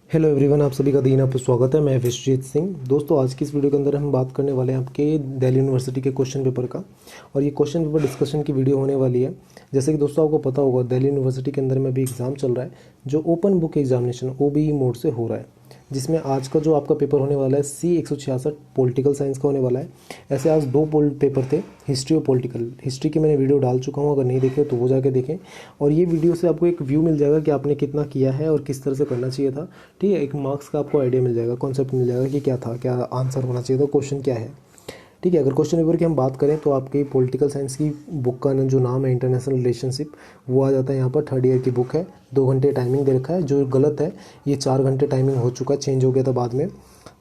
Hello everyone, आप सभी का दीन आपको स्वागत है। मैं विश्वजीत सिंह। दोस्तों, आज की इस वीडियो के अंदर हम बात करने वाले हैं आपके दिल्ली यूनिवर्सिटी के क्वेश्चन पेपर का। और ये क्वेश्चन पेपर डिस्कशन की वीडियो होने वाली है। जैसे कि दोस्तों आपको पता होगा, दिल्ली यूनिवर्सिटी के अंदर में भी एग्ज़ाम चल रहा है, जो open book examination OBE mode से हो रहा है, जिसमें आज का जो आपका पेपर होने वाला है C 166 पॉलिटिकल साइंस का होने वाला है। ऐसे आज दो पेपर थे, हिस्ट्री और पॉलिटिकल। हिस्ट्री की मैंने वीडियो डाल चुका हूँ, अगर नहीं देखे तो वो जाके देखें। और ये वीडियो से आपको एक व्यू मिल जाएगा कि आपने कितना किया है और किस तरह से करना चाहिए था। ठीक है, एक मार्क्स का आपको आइडिया मिल जाएगा, कॉन्सेप्ट मिल जाएगा कि क्या था, क्या आंसर होना चाहिए था, क्वेश्चन क्या है। ठीक है, अगर क्वेश्चन पेपर की हम बात करें तो आपकी पॉलिटिकल साइंस की बुक का जो नाम है इंटरनेशनल रिलेशनशिप, वो आ जाता है यहाँ पर। थर्ड ईयर की बुक है। 2 घंटे टाइमिंग दे रखा है, जो गलत है। ये 4 घंटे टाइमिंग हो चुका है, चेंज हो गया था बाद में।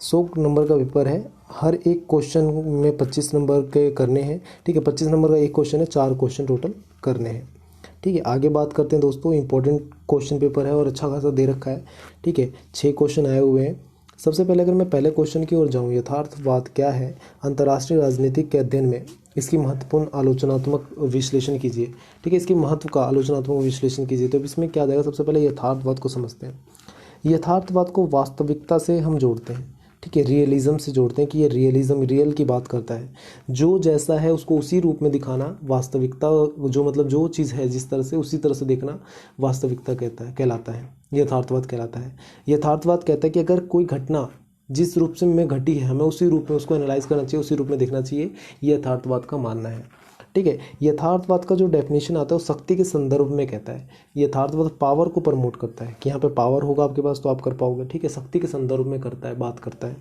100 नंबर का पेपर है। हर एक क्वेश्चन में 25 नंबर के करने हैं। ठीक है, 25 नंबर का एक क्वेश्चन है, 4 क्वेश्चन टोटल करने हैं। ठीक है, आगे बात करते हैं दोस्तों। इंपॉर्टेंट क्वेश्चन पेपर है और अच्छा खासा दे रखा है। ठीक है, 6 क्वेश्चन आए हुए हैं। सबसे पहले अगर मैं पहले क्वेश्चन की ओर जाऊं, यथार्थवाद क्या है, अंतर्राष्ट्रीय राजनीतिक के अध्ययन में इसकी महत्वपूर्ण आलोचनात्मक विश्लेषण कीजिए। ठीक है, इसकी महत्व का आलोचनात्मक विश्लेषण कीजिए। तो इसमें क्या जाएगा, सबसे पहले यथार्थवाद को समझते हैं। यथार्थवाद को वास्तविकता से हम जोड़ते हैं। ठीक है, रियलिज्म से जोड़ते हैं कि ये रियलिज्म रियल की बात करता है। जो जैसा है उसको उसी रूप में दिखाना वास्तविकता, जो मतलब जो चीज़ है जिस तरह से उसी तरह से देखना वास्तविकता कहलाता है, यथार्थवाद कहलाता है। यथार्थवाद कहता है कि अगर कोई घटना जिस रूप से में घटी है, हमें उसी रूप में उसको एनालाइज करना चाहिए, उसी रूप में देखना चाहिए। ये यथार्थवाद का मानना है। ठीक है, यथार्थवाद का जो डेफिनेशन आता है वो शक्ति के संदर्भ में कहता है। यथार्थवाद पावर को प्रमोट करता है कि यहाँ पे पावर होगा आपके पास तो आप कर पाओगे। ठीक है, शक्ति के संदर्भ में करता है, बात करता है।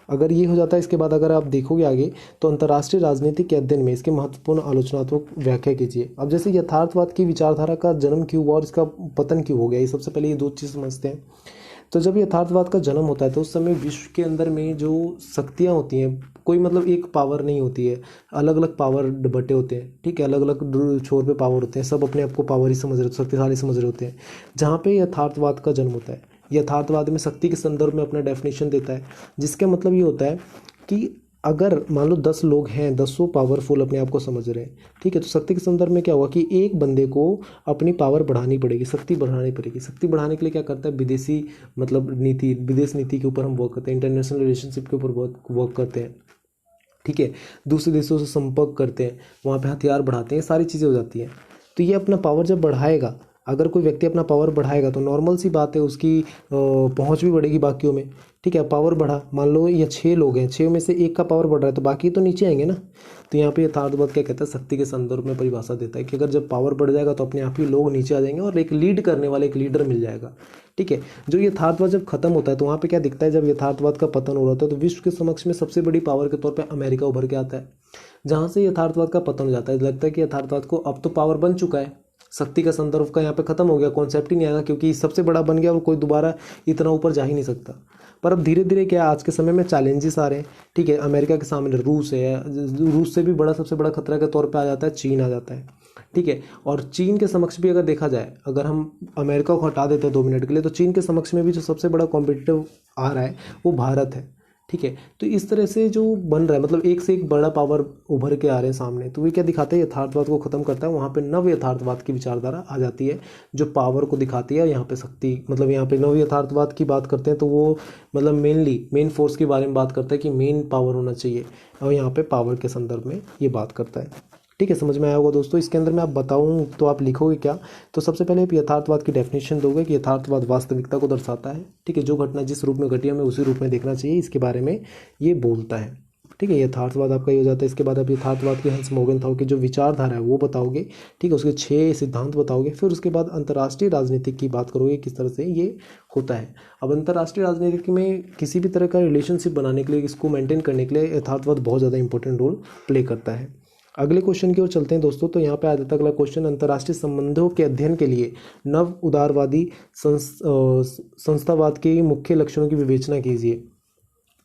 अगर ये हो जाता है, इसके बाद अगर आप देखोगे आगे तो अंतर्राष्ट्रीय राजनीति के अध्ययन में इसके महत्वपूर्ण आलोचनात्मक व्याख्या कीजिए। अब जैसे यथार्थवाद की विचारधारा का जन्म क्यों हुआ और इसका पतन क्यों हो गया, ये सबसे पहले ये 2 चीज़ समझते हैं। तो जब यथार्थवाद का जन्म होता है तो उस समय विश्व के अंदर में जो शक्तियाँ होती हैं, कोई मतलब एक पावर नहीं होती है, अलग अलग पावर बटे होते हैं। ठीक है, अलग अलग छोर पे पावर होते हैं, सब अपने आप को पावर ही समझ रहे, शक्तिशाली समझ रहे होते हैं। जहाँ पे यथार्थवाद का जन्म होता है, यथार्थवाद में शक्ति के संदर्भ में अपना डेफिनेशन देता है, जिसका मतलब ये होता है कि अगर मान लो 10 लोग हैं, 10 पावरफुल अपने आप को समझ रहे हैं। ठीक है, तो शक्ति के संदर्भ में क्या हुआ कि एक बंदे को अपनी पावर बढ़ानी पड़ेगी, शक्ति बढ़ानी पड़ेगी। शक्ति बढ़ाने के लिए क्या करता है, विदेशी मतलब नीति, विदेश नीति के ऊपर हम वर्क करते हैं, इंटरनेशनल रिलेशनशिप के ऊपर वर्क करते हैं। ठीक है, दूसरे देशों से संपर्क करते हैं, वहाँ पे हथियार बढ़ाते हैं, सारी चीज़ें हो जाती हैं। तो ये अपना पावर जब बढ़ाएगा, अगर कोई व्यक्ति अपना पावर बढ़ाएगा तो नॉर्मल सी बात है, उसकी पहुंच भी बढ़ेगी बाकियों में। ठीक है, पावर बढ़ा, मान लो ये 6 लोग हैं, 6 में से एक का पावर बढ़ रहा है तो बाकी तो नीचे आएंगे ना। तो यहाँ पे यथार्थवाद क्या कहता है, शक्ति के संदर्भ में परिभाषा देता है कि अगर जब पावर बढ़ जाएगा तो अपने आप ही लोग नीचे आ जाएंगे और एक लीड करने वाला एक लीडर मिल जाएगा। ठीक है, जो यथार्थवाद जब खत्म होता है तो वहाँ पे क्या दिखता है, जब यथार्थवाद का पतन हो रहा होता है तो विश्व के समक्ष में सबसे बड़ी पावर के तौर पर अमेरिका उभर के आता है। जहाँ से यथार्थवाद का पतन हो जाता है, लगता है कि यथार्थवाद को अब तो पावर बन चुका है, शक्ति का संदर्भ का यहाँ पे खत्म हो गया, कॉन्सेप्ट ही नहीं आएगा, क्योंकि सबसे बड़ा बन गया और कोई दोबारा इतना ऊपर जा ही नहीं सकता। पर अब धीरे धीरे क्या, आज के समय में चैलेंजेस आ रहे हैं। ठीक है, अमेरिका के सामने रूस है, रूस से भी बड़ा सबसे बड़ा खतरा के तौर पे आ जाता है चीन आ जाता है। ठीक है, और चीन के समक्ष भी अगर देखा जाए, अगर हम अमेरिका को हटा देते हैं 2 मिनट के लिए, तो चीन के समक्ष में भी जो सबसे बड़ा कॉम्पिटिटिव आ रहा है वो भारत है। ठीक है, तो इस तरह से जो बन रहा है, मतलब एक से एक बड़ा पावर उभर के आ रहे हैं सामने, तो वे क्या दिखाते हैं, यथार्थवाद को खत्म करता है। वहाँ पे नव यथार्थवाद की विचारधारा आ जाती है जो पावर को दिखाती है। यहाँ पे शक्ति, मतलब यहाँ पे नव यथार्थवाद की बात करते हैं तो वो मतलब मेन फोर्स के बारे में बात करता है कि मेन पावर होना चाहिए, और यहाँ पे पावर के संदर्भ में ये बात करता है। ठीक है, समझ में आया होगा दोस्तों। इसके अंदर मैं आप बताऊं तो आप लिखोगे क्या, तो सबसे पहले आप यथार्थवाद की डेफिनेशन दोगे कि यथार्थवाद वास्तविकता को दर्शाता है। ठीक है, जो घटना जिस रूप में घटी हमें उसी रूप में देखना चाहिए, इसके बारे में ये बोलता है। ठीक है, यथार्थवाद आपका ये हो जाता है। इसके बाद आप यथार्थवाद की हंस मोगनथाउ की जो विचारधारा है वो बताओगे। ठीक है, उसके 6 सिद्धांत बताओगे। फिर उसके बाद अंतर्राष्ट्रीय राजनीतिक की बात करोगे, किस तरह से ये होता है। अब अंतर्राष्ट्रीय राजनीतिक में किसी भी तरह का रिलेशनशिप बनाने के लिए, इसको मेंटेन करने के लिए यथार्थवाद बहुत ज़्यादा इंपॉर्टेंट रोल प्ले करता है। अगले क्वेश्चन की ओर चलते हैं दोस्तों। तो यहाँ पे आ जाता है अगला क्वेश्चन, अंतर्राष्ट्रीय संबंधों के अध्ययन के लिए नव उदारवादी संस्थावाद के मुख्य लक्षणों की विवेचना कीजिए।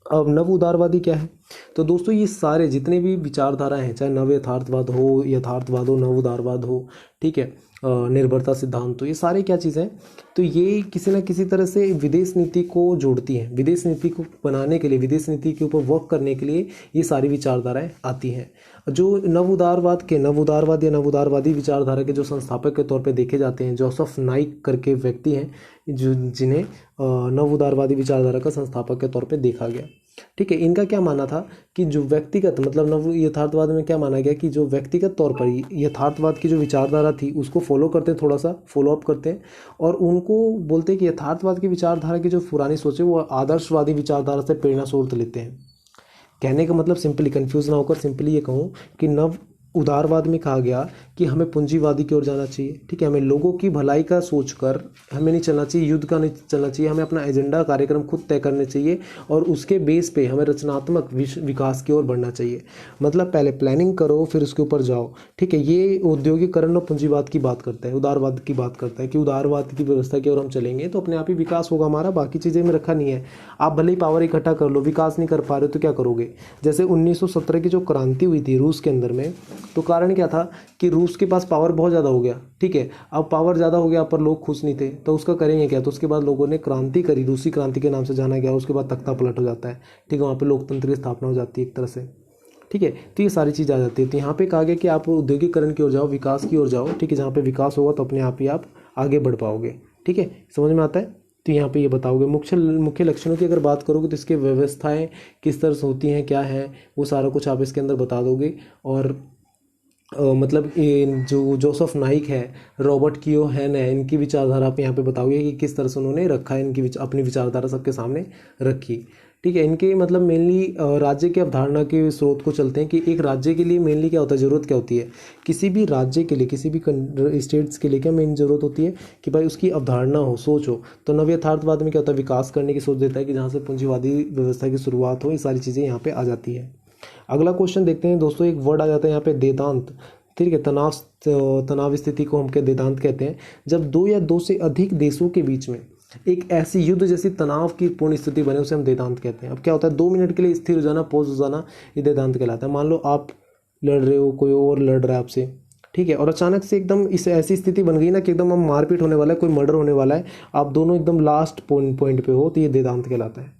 अब नव उदारवादी क्या है, तो दोस्तों ये सारे जितने भी विचारधारा हैं, चाहे नव यथार्थवाद हो, नव उदारवाद हो, ठीक है, निर्भरता सिद्धांत, तो ये सारे क्या चीज़ हैं, तो ये किसी ना किसी तरह से विदेश नीति को जोड़ती हैं। विदेश नीति को बनाने के लिए, विदेश नीति के ऊपर वर्क करने के लिए ये सारी विचारधाराएं आती हैं। जो नव उदारवादी विचारधारा के जो संस्थापक के तौर पे देखे जाते हैं, जोसेफ नाइक करके व्यक्ति हैं जो जिन्हें नव उदारवादी विचारधारा का संस्थापक के तौर पे देखा गया। ठीक है, इनका क्या मानना था कि जो व्यक्तिगत मतलब नव यथार्थवाद में क्या माना गया कि जो व्यक्तिगत तौर पर यथार्थवाद की जो विचारधारा थी उसको फॉलो करते हैं, थोड़ा सा फॉलो अप करते हैं, और उनको बोलते हैं कि यथार्थवाद की विचारधारा की जो पुरानी सोच है वो आदर्शवादी विचारधारा से प्रेरणा स्रोत लेते हैं। कहने का मतलब सिंपली कंफ्यूज ना होकर सिंपली ये कहूँ कि नव उदारवाद में कहा गया कि हमें पूंजीवादी की ओर जाना चाहिए। ठीक है, हमें लोगों की भलाई का सोचकर हमें नहीं चलना चाहिए, युद्ध का नहीं चलना चाहिए, हमें अपना एजेंडा कार्यक्रम खुद तय करने चाहिए और उसके बेस पे हमें रचनात्मक विकास की ओर बढ़ना चाहिए। मतलब पहले प्लानिंग करो फिर उसके ऊपर जाओ। ठीक है, ये औद्योगिकरण और पूंजीवाद की बात करता है, उदारवाद की बात करता है कि उदारवाद की व्यवस्था की ओर हम चलेंगे तो अपने आप ही विकास होगा हमारा, बाकी चीज़ें में रखा नहीं है। आप भले ही पावर इकट्ठा कर लो, विकास नहीं कर पा रहे हो तो क्या करोगे। जैसे 1917 की जो क्रांति हुई थी रूस के अंदर में, तो कारण क्या था कि रूस के पास पावर बहुत ज़्यादा हो गया। ठीक है, अब पावर ज़्यादा हो गया पर लोग खुश नहीं थे, तो उसका करेंगे क्या। तो उसके बाद लोगों ने क्रांति करी, रूसी क्रांति के नाम से जाना गया। उसके बाद तख्ता पलट हो जाता है। ठीक है, वहाँ पे लोकतंत्र की स्थापना हो जाती है एक तरह से। ठीक है, तो ये सारी चीज़ आ जाती है। तो यहाँ पे कहा गया कि आप औद्योगिकरण की ओर जाओ, विकास की ओर जाओ। ठीक है, जहाँ पे विकास होगा तो अपने आप ही आप आगे बढ़ पाओगे। ठीक है, समझ में आता है। तो यहाँ पे ये बताओगे मुख्य लक्षणों की अगर बात करोगे तो इसके व्यवस्थाएं किस तरह से होती हैं, क्या है, वो सारा कुछ आप इसके अंदर बता दोगे। और मतलब जो जोसेफ नाइक है, रॉबर्ट कियोहन है, इनकी विचारधारा आप यहाँ पे बताओगे कि किस तरह से उन्होंने रखा है, इनकी अपनी विचारधारा सबके सामने रखी। ठीक है, इनके मतलब मेनली राज्य की अवधारणा के स्रोत को चलते हैं कि एक राज्य के लिए मेनली क्या होता है, ज़रूरत क्या होती है। किसी भी राज्य के लिए, किसी भी स्टेट्स के लिए क्या मेन ज़रूरत होती है कि भाई उसकी अवधारणा हो, सोच हो। तो नव यथार्थवाद में क्या होता है, विकास करने की सोच देता है कि जहाँ से पूंजीवादी व्यवस्था की शुरुआत हो। ये सारी चीज़ें यहाँ पे आ जाती है। अगला क्वेश्चन देखते हैं दोस्तों, एक वर्ड आ जाता है यहाँ पे देदांत। ठीक है, तनाव स्थिति को हम देदांत कहते हैं। जब दो या दो से अधिक देशों के बीच में एक ऐसी युद्ध जैसी तनाव की पूर्ण स्थिति बने उसे हम देदांत कहते हैं। अब क्या होता है, 2 मिनट के लिए स्थिर हो जाना, पॉज हो जाना, ये देदांत कहलाता है। मान लो आप लड़ रहे हो, कोई और लड़ रहा है आपसे। ठीक है, और अचानक से एकदम इस ऐसी स्थिति बन गई ना कि एकदम हम मारपीट होने वाला है, कोई मर्डर होने वाला है, आप दोनों एकदम लास्ट पॉइंट पे हो, तो ये देदांत कहलाता है।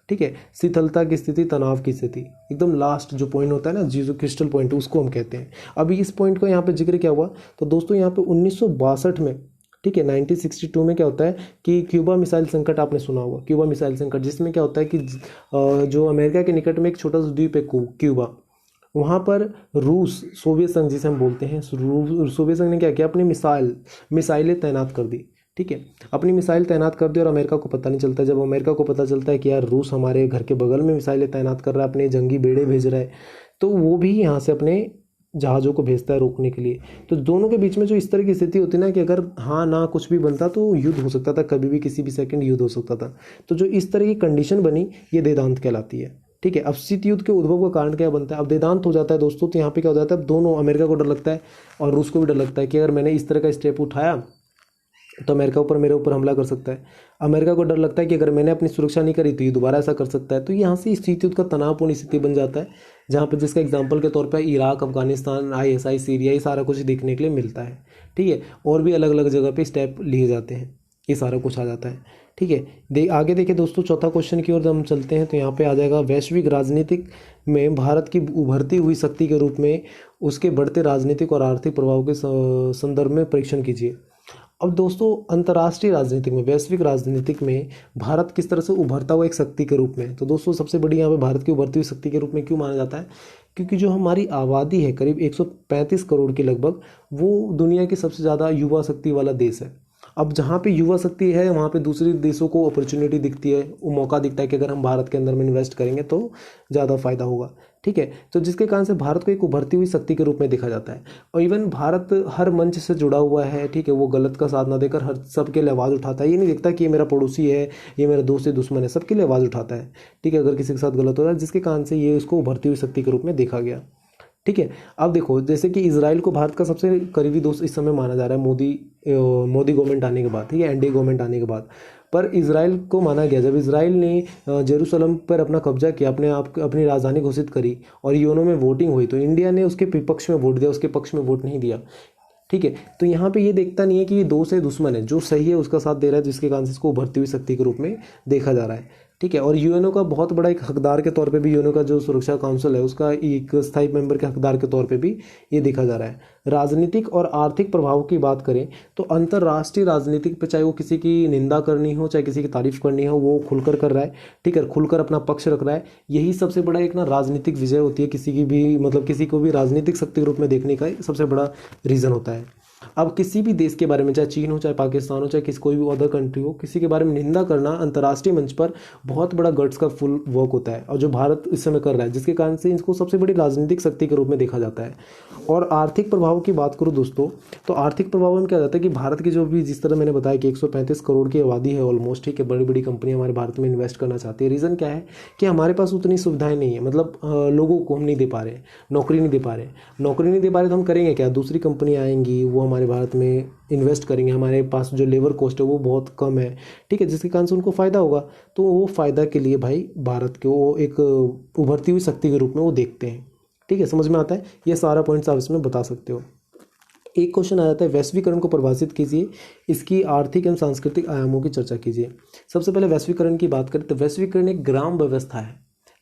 ठीक है, शीतलता की स्थिति, तनाव की स्थिति, एकदम लास्ट जो पॉइंट होता है ना, जो क्रिस्टल पॉइंट, उसको हम कहते हैं। अभी इस पॉइंट को यहाँ पे जिक्र क्या हुआ, तो दोस्तों यहाँ पे 1962 में, ठीक है 1962 में क्या होता है कि क्यूबा मिसाइल संकट आपने सुना होगा, क्यूबा मिसाइल संकट, जिसमें क्या होता है कि जो अमेरिका के निकट में एक छोटा सा द्वीप है क्यूबा, वहाँ पर रूस, सोवियत संघ जिसे हम बोलते हैं, सोवियत संघ ने क्या किया, अपनी मिसाइलें तैनात कर दी। ठीक है, अपनी मिसाइल तैनात कर दी और अमेरिका को पता नहीं चलता। जब अमेरिका को पता चलता है कि यार रूस हमारे घर के बगल में मिसाइलें तैनात कर रहा है, अपने जंगी बेड़े भेज रहा है, तो वो भी यहाँ से अपने जहाज़ों को भेजता है रोकने के लिए। तो दोनों के बीच में जो इस तरह की स्थिति होती है ना कि अगर हाँ ना कुछ भी बनता तो युद्ध हो सकता था, कभी भी किसी भी सेकंड युद्ध हो सकता था। तो जो इस तरह की कंडीशन बनी, ये देदांत कहलाती है। ठीक है, अब शीत युद्ध के उद्भव का कारण क्या बनता है, अब देदांत हो जाता है दोस्तों। तो यहाँ पे क्या हो जाता है, अब दोनों, अमेरिका को डर लगता है और रूस को भी डर लगता है कि अगर मैंने इस तरह का स्टेप उठाया तो अमेरिका मेरे ऊपर हमला कर सकता है। अमेरिका को डर लगता है कि अगर मैंने अपनी सुरक्षा नहीं करी तो ये दोबारा ऐसा कर सकता है। तो यहाँ से शीत युद्ध का तनावपूर्ण स्थिति बन जाता है, जहाँ पे जिसका एग्जांपल के तौर पे इराक, अफगानिस्तान, ISI, सीरिया, ये सारा कुछ देखने के लिए मिलता है। ठीक है, और भी अलग अलग जगह पे स्टेप लिए जाते हैं, ये सारा कुछ आ जाता है। ठीक है, आगे देखिए दोस्तों, चौथा क्वेश्चन की ओर हम चलते हैं। तो यहाँ पे आ जाएगा, वैश्विक राजनीतिक में भारत की उभरती हुई शक्ति के रूप में उसके बढ़ते राजनीतिक और आर्थिक प्रभाव के संदर्भ में परीक्षण कीजिए। अब दोस्तों, अंतर्राष्ट्रीय राजनीतिक में, वैश्विक राजनीतिक में भारत किस तरह से उभरता हुआ एक शक्ति के रूप में। तो दोस्तों, सबसे बड़ी यहाँ पे भारत की उभरती हुई शक्ति के रूप में क्यों माना जाता है, क्योंकि जो हमारी आबादी है करीब 135 करोड़ की लगभग, वो दुनिया की सबसे ज़्यादा युवा शक्ति वाला देश है। अब जहाँ पे युवा शक्ति है वहाँ पे दूसरे देशों को अपॉर्चुनिटी दिखती है, वो मौका दिखता है कि अगर हम भारत के अंदर में इन्वेस्ट करेंगे तो ज़्यादा फायदा होगा। ठीक है, तो जिसके कारण से भारत को एक उभरती हुई शक्ति के रूप में देखा जाता है। और इवन भारत हर मंच से जुड़ा हुआ है। ठीक है, वो गलत का साथ ना देकर हर सबके लिए आवाज़ उठाता है। ये नहीं देखता कि ये मेरा पड़ोसी है, ये मेरा दोस्त है, दुश्मन है, सबके लिए आवाज़ उठाता है। ठीक है, अगर किसी के साथ गलत हो रहा है, जिसके कारण से ये उसको उभरती हुई शक्ति के रूप में देखा गया। ठीक है, अब देखो, जैसे कि इजराइल को भारत का सबसे करीबी दोस्त इस समय माना जा रहा है, मोदी गवर्नमेंट आने के बाद, ठीक है, एनडीए गवर्नमेंट आने के बाद। पर इजराइल को माना गया, जब इजराइल ने जेरूसलम पर अपना कब्जा किया, अपनी राजधानी घोषित करी और यूएनओ में वोटिंग हुई, तो इंडिया ने उसके विपक्ष में वोट दिया, उसके पक्ष में वोट नहीं दिया। ठीक है, तो यहाँ पे ये देखता नहीं है कि ये दोस्त है दुश्मन है, जो सही है उसका साथ दे रहा है, जिसके कारण से इसको उभरती हुई शक्ति के रूप में देखा जा रहा है। ठीक है। और यूएनओ का बहुत बड़ा एक हकदार के तौर पे भी, यूएनओ का जो सुरक्षा काउंसिल है उसका एक स्थायी मेंबर के हकदार के तौर पे भी ये देखा जा रहा है। राजनीतिक और आर्थिक प्रभाव की बात करें तो अंतर्राष्ट्रीय राजनीतिक पे चाहे वो किसी की निंदा करनी हो चाहे किसी की तारीफ करनी हो, वो खुलकर कर रहा है, ठीक है, खुलकर अपना पक्ष रख रहा है। यही सबसे बड़ा एक ना राजनीतिक विजय होती है किसी की भी, मतलब किसी को भी राजनीतिक शक्ति के रूप में देखने का सबसे बड़ा रीज़न होता है। अब किसी भी देश के बारे में, चाहे चीन हो चाहे पाकिस्तान हो चाहे किसी कोई भी अदर कंट्री हो, किसी के बारे में निंदा करना अंतर्राष्ट्रीय मंच पर बहुत बड़ा गट्स का फुल वर्क होता है, और जो भारत इस समय कर रहा है, जिसके कारण से इसको सबसे बड़ी राजनीतिक शक्ति के रूप में देखा जाता है। और आर्थिक प्रभाव की बात करूँ दोस्तों, तो आर्थिक प्रभाव में क्या जाता है कि भारत की जो भी, जिस तरह मैंने बताया कि 135 करोड़ की आबादी है ऑलमोस्ट, ठीक है, बड़ी बड़ी कंपनियां हमारे भारत में इन्वेस्ट करना चाहती है। रीज़न क्या है कि हमारे पास उतनी सुविधाएं नहीं है, मतलब लोगों को हम नहीं दे पा रहे, नौकरी नहीं दे पा रहे, नौकरी नहीं दे पा रहे तो हम करेंगे क्या? दूसरी कंपनियां आएंगी, वो हमारे भारत में इन्वेस्ट करेंगे, हमारे पास जो लेबर कॉस्ट है वो बहुत कम है, ठीक है, जिसके कारण से उनको फ़ायदा होगा। तो वो फ़ायदा के लिए भाई भारत को वो एक उभरती हुई शक्ति के रूप में वो देखते हैं, ठीक है, समझ में आता है। ये सारा पॉइंट्स आप इसमें बता सकते हो। एक क्वेश्चन आ जाता है, वैश्वीकरण को परिभाषित कीजिए, इसकी आर्थिक एवं सांस्कृतिक आयामों की चर्चा कीजिए। सबसे पहले वैश्वीकरण की बात करें तो वैश्वीकरण एक ग्राम व्यवस्था है,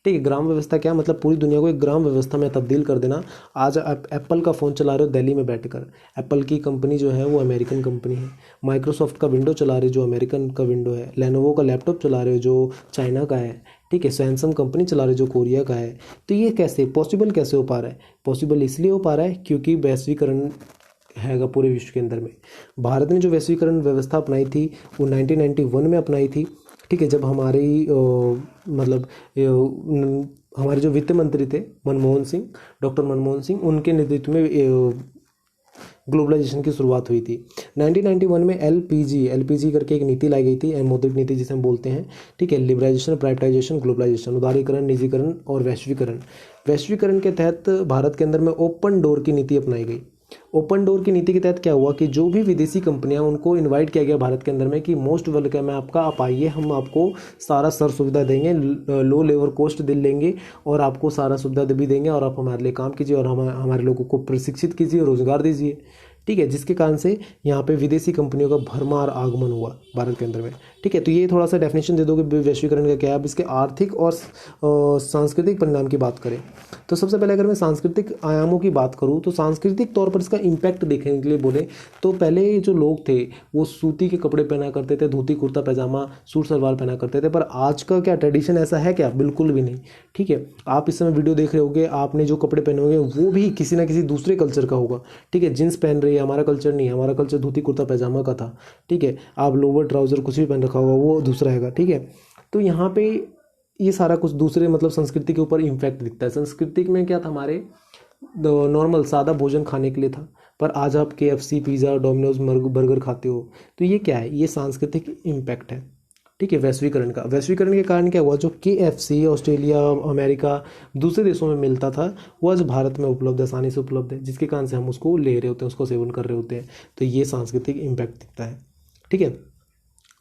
ठीक है। ग्राम व्यवस्था क्या मतलब? पूरी दुनिया को एक ग्राम व्यवस्था में तब्दील कर देना। आज आप एप्पल का फ़ोन चला रहे हो दिल्ली में बैठकर, एप्पल की कंपनी जो है वो अमेरिकन कंपनी है। माइक्रोसॉफ्ट का विंडो चला रहे हो जो अमेरिकन का विंडो है। लेनोवो का लैपटॉप चला रहे हो जो चाइना का है, ठीक है। सैमसंग कंपनी चला रहे हो जो कोरिया का है। तो ये कैसे पॉसिबल, कैसे हो पा रहा है? पॉसिबल इसलिए हो पा रहा है क्योंकि वैश्वीकरण हैगा पूरे विश्व के अंदर में। भारत ने जो वैश्वीकरण व्यवस्था अपनाई थी वो 1991 में अपनाई थी, ठीक है, जब हमारी मतलब हमारे जो वित्त मंत्री थे मनमोहन सिंह, डॉक्टर मनमोहन सिंह, उनके नेतृत्व में ग्लोबलाइजेशन की शुरुआत हुई थी। 1991 में एलपीजी करके एक नीति लाई गई थी, मौद्रिक नीति जिसे हम बोलते हैं, ठीक है। लिबराइजेशन, प्राइवेटाइजेशन, ग्लोबलाइजेशन, उदारीकरण, निजीकरण और वैश्वीकरण। वैश्वीकरण के तहत भारत के अंदर में ओपन डोर की नीति अपनाई गई। ओपन डोर की नीति के तहत क्या हुआ कि जो भी विदेशी कंपनियां, उनको इनवाइट किया गया भारत के अंदर में कि मोस्ट वेलकम है आपका, आप आइए, हम आपको सारा सर सुविधा देंगे, लो लेबर कॉस्ट दिल लेंगे और आपको सारा सुविधा भी देंगे, और आप हमारे लिए काम कीजिए और हमारे लोगों को प्रशिक्षित कीजिए, रोजगार दीजिए, ठीक है। जिसके कारण से यहाँ पे विदेशी कंपनियों का भरमार आगमन हुआ भारत के अंदर में, ठीक है। तो ये थोड़ा सा डेफिनेशन दे दो कि वैश्वीकरण का क्या है। अब इसके आर्थिक और सांस्कृतिक परिणाम की बात करें तो सबसे पहले अगर मैं सांस्कृतिक आयामों की बात करूँ तो सांस्कृतिक तौर पर इसका इम्पैक्ट देखने के लिए बोले तो पहले जो लोग थे वो सूती के कपड़े पहना करते थे, धोती कुर्ता पैजामा, सूट सलवार पहना करते थे। पर आज का क्या ट्रेडिशन ऐसा है क्या? बिल्कुल भी नहीं, ठीक है। आप इस समय वीडियो देख रहे होगे, आपने जो कपड़े पहने होंगे वो भी किसी ना किसी दूसरे कल्चर का होगा, ठीक है। जींस पहन रही है, हमारा कल्चर नहीं है, हमारा कल्चर धोती कुर्ता पैजामा का था, ठीक है। आप लोअर ट्राउजर कुछ भी पहन रखा होगा वो दूसरा है, ठीक है। तो यहाँ पे ये सारा कुछ दूसरे मतलब संस्कृति के ऊपर इम्पैक्ट दिखता है। संस्कृति में क्या था, हमारे नॉर्मल सादा भोजन खाने के लिए था, पर आज आप KFC, पिज़्ज़ा, डोमिनोज, बर्गर खाते हो। तो ये क्या है? ये सांस्कृतिक इम्पैक्ट है, ठीक है, वैश्वीकरण का। वैश्वीकरण के कारण क्या हुआ, जो KFC ऑस्ट्रेलिया, अमेरिका, दूसरे देशों में मिलता था वो आज भारत में उपलब्ध है, आसानी से उपलब्ध है, जिसके कारण से हम उसको ले रहे होते हैं, उसको सेवन कर रहे होते हैं। तो ये सांस्कृतिक इम्पैक्ट दिखता है, ठीक है।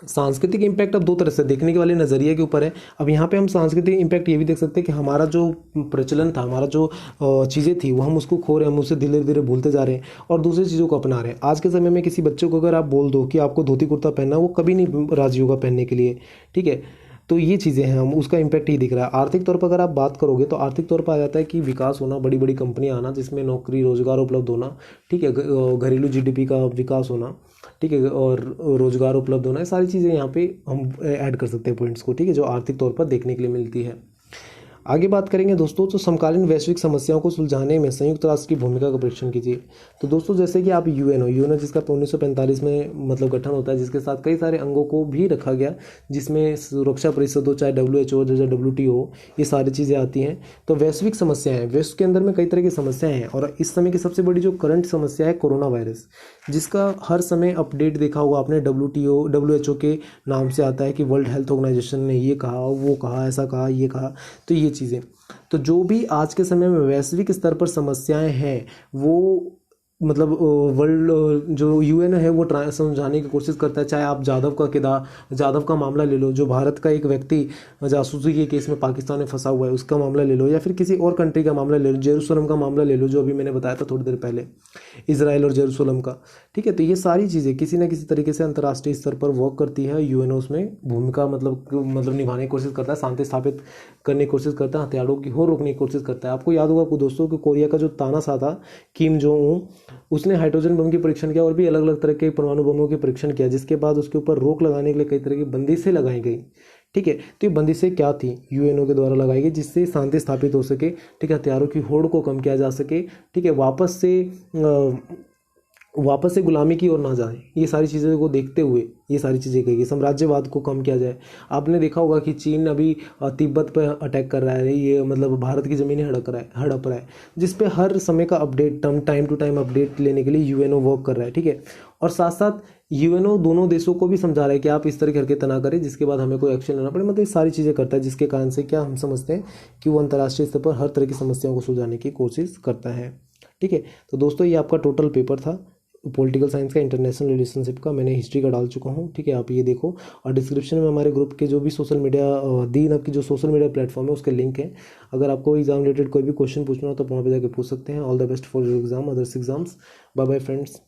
सांस्कृतिक इम्पैक्ट अब दो तरह से देखने के वाले नज़रिए के ऊपर है। अब यहाँ पे हम सांस्कृतिक इम्पैक्ट ये भी देख सकते हैं कि हमारा जो प्रचलन था, हमारा जो चीज़ें थी वो हम उसको खो रहे हैं, हम उससे धीरे धीरे भूलते जा रहे हैं और दूसरी चीज़ों को अपना रहे हैं। आज के समय में किसी बच्चे को अगर आप बोल दो कि आपको धोती कुर्ता पहनना, वो कभी नहीं राजी होगा पहनने के लिए, ठीक है। तो ये चीज़ें हैं, हम उसका इम्पैक्ट ही दिख रहा है। आर्थिक तौर पर अगर आप बात करोगे तो आर्थिक तौर पर आ जाता है कि विकास होना, बड़ी बड़ी कंपनियां आना जिसमें नौकरी रोजगार उपलब्ध होना, ठीक है, घरेलू GDP का विकास होना, ठीक है, और रोजगार उपलब्ध होना, ये सारी चीज़ें यहाँ पे हम ऐड कर सकते हैं पॉइंट्स को, ठीक है, जो आर्थिक तौर पर देखने के लिए मिलती है। आगे बात करेंगे दोस्तों, तो समकालीन वैश्विक समस्याओं को सुलझाने में संयुक्त राष्ट्र की भूमिका का परीक्षण कीजिए। तो दोस्तों जैसे कि आप यूएनओ जिसका 1945 में मतलब गठन होता है, जिसके साथ कई सारे अंगों को भी रखा गया, जिसमें सुरक्षा परिषद हो, चाहे WHO, जैसे WTO, ये सारी चीज़ें आती हैं। तो वैश्विक समस्याएं, विश्व के अंदर में कई तरह की समस्याएं हैं और इस समय की सबसे बड़ी जो करंट समस्या है कोरोना वायरस, जिसका हर समय अपडेट देखा होगा आपने, WHO के नाम से आता है कि वर्ल्ड हेल्थ ऑर्गेनाइजेशन ने ये कहा, वो कहा, ऐसा कहा, ये कहा। तो ये चीज़ें, तो जो भी आज के समय में वैश्विक स्तर पर समस्याएं हैं वो मतलब वर्ल्ड जो यूएन है वो समझाने की कोशिश करता है, चाहे आप जाधव का मामला ले लो, जो भारत का एक व्यक्ति जासूसी के केस में पाकिस्तान में फंसा हुआ है उसका मामला ले लो, या फिर किसी और कंट्री का मामला ले लो, जेरूसलम का मामला ले लो जो अभी मैंने बताया था थोड़ी देर पहले, इसराइल और जेरूसलम का। ठीक है, तो ये सारी चीज़ें किसी ना किसी तरीके से अंतर्राष्ट्रीय स्तर पर वर्क करती है। यूएनओ उसमें भूमिका मतलब निभाने की कोशिश करता है, शांति स्थापित करने की कोशिश करता है, हथियारों की होड़ रोकने की कोशिश करता है। आपको याद होगा दोस्तों कि कोरिया का जो तानाशाह था किम जोंग उन, उसने हाइड्रोजन बम की परीक्षण किया और भी अलग अलग तरह के परमाणु बमों के परीक्षण किया, जिसके बाद उसके ऊपर रोक लगाने के लिए कई तरह की बंदिशें लगाई गई। ठीक है, तो ये बंदिशें क्या थी, यूएनओ के द्वारा लगाई गई, जिससे शांति स्थापित हो सके। ठीक है, हथियारों की होड़ को कम किया जा सके। ठीक है, वापस से गुलामी की ओर ना जाए, ये सारी चीज़ों को देखते हुए ये सारी चीज़ें कही गई। साम्राज्यवाद को कम किया जाए। आपने देखा होगा कि चीन अभी तिब्बत पर अटैक कर रहा है, ये मतलब भारत की ज़मीनें हड़प रहा है, जिस पे हर समय का update time to time update लेने के लिए यूएनओ वर्क कर रहा है। ठीक है, और साथ साथ यूएनओ दोनों देशों को भी समझा रहा है कि आप इस तरह की हरकतें ना करें जिसके बाद हमें कोई एक्शन लेना पड़े। मतलब ये सारी चीज़ें करता है, जिसके कारण से क्या हम समझते हैं कि वो अंतर्राष्ट्रीय स्तर पर हर तरह की समस्याओं को सुलझाने की कोशिश करता है। ठीक है, तो दोस्तों ये आपका टोटल पेपर था पॉलिटिकल साइंस का, इंटरनेशनल रिलेशनशिप का। मैंने हिस्ट्री का डाल चुका हूँ। ठीक है, आप ये देखो, और डिस्क्रिप्शन में हमारे ग्रुप के जो भी सोशल मीडिया दीन आपकी जो सोशल मीडिया प्लेटफॉर्म है उसके लिंक है। अगर आपको एग्जाम रिलेटेड कोई भी क्वेश्चन पूछना हो तो वहाँ पे जाकर पूछ सकते हैं। All the best for your exam, others exams. Bye bye friends.